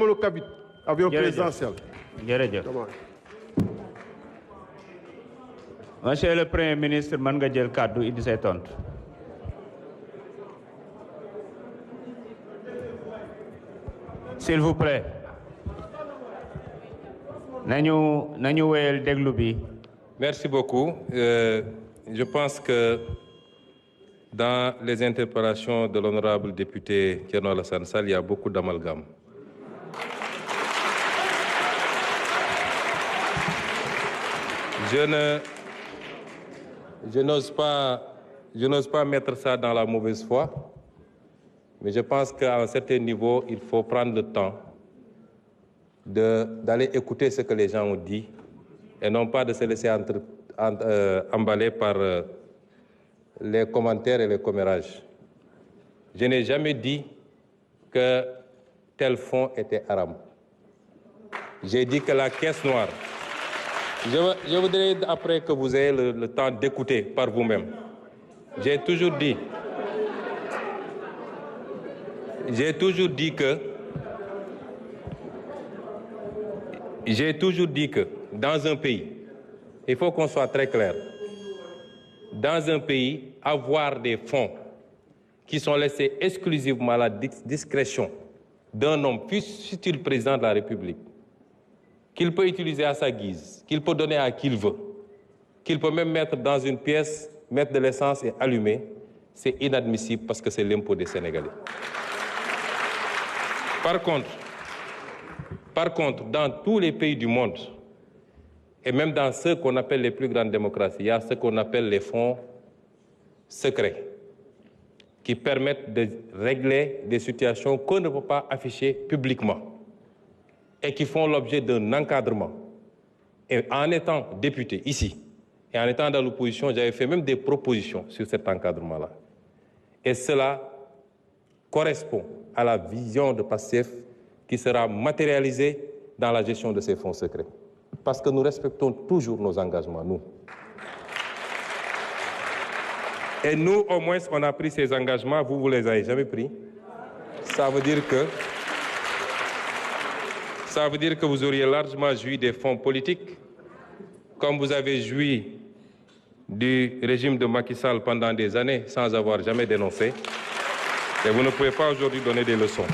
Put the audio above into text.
jamono Kabit avion présidentiel. Monsieur le Premier ministre, mën nga jël kàddu indi say tontu. S'il vous plaît. Nañu wéyal déglu bi. Merci beaucoup. Je pense que dans les interpellations de l'honorable député Thierno Alassane Sall, il y a beaucoup d'amalgame. Je n'ose pas mettre ça dans la mauvaise foi, mais je pense qu'à un certain niveau, il faut prendre le temps d'aller écouter ce que les gens ont dit et non pas de se laisser emballer par les commentaires et les commérages. Je n'ai jamais dit que tel fonds était haram. J'ai dit que la caisse noire... Je voudrais après que vous ayez le temps d'écouter par vous-même. J'ai toujours dit que dans un pays, il faut qu'on soit très clair, dans un pays, avoir des fonds qui sont laissés exclusivement à la discrétion d'un homme, fût-il président de la République, qu'il peut utiliser à sa guise, qu'il peut donner à qui il veut, qu'il peut même mettre dans une pièce, mettre de l'essence et allumer, c'est inadmissible parce que c'est l'impôt des Sénégalais. Par contre, dans tous les pays du monde, et même dans ceux qu'on appelle les plus grandes démocraties, il y a ce qu'on appelle les fonds secrets, qui permettent de régler des situations qu'on ne peut pas afficher publiquement et qui font l'objet d'un encadrement. Et en étant député ici, et en étant dans l'opposition, j'avais fait même des propositions sur cet encadrement-là. Et cela correspond à la vision de PASTEF qui sera matérialisée dans la gestion de ces fonds secrets. Parce que nous respectons toujours nos engagements, nous. Et nous, au moins, on a pris ces engagements, vous les avez jamais pris. Ça veut dire que vous auriez largement joui des fonds politiques, comme vous avez joui du régime de Macky Sall pendant des années sans avoir jamais dénoncé. Et vous ne pouvez pas aujourd'hui donner des leçons.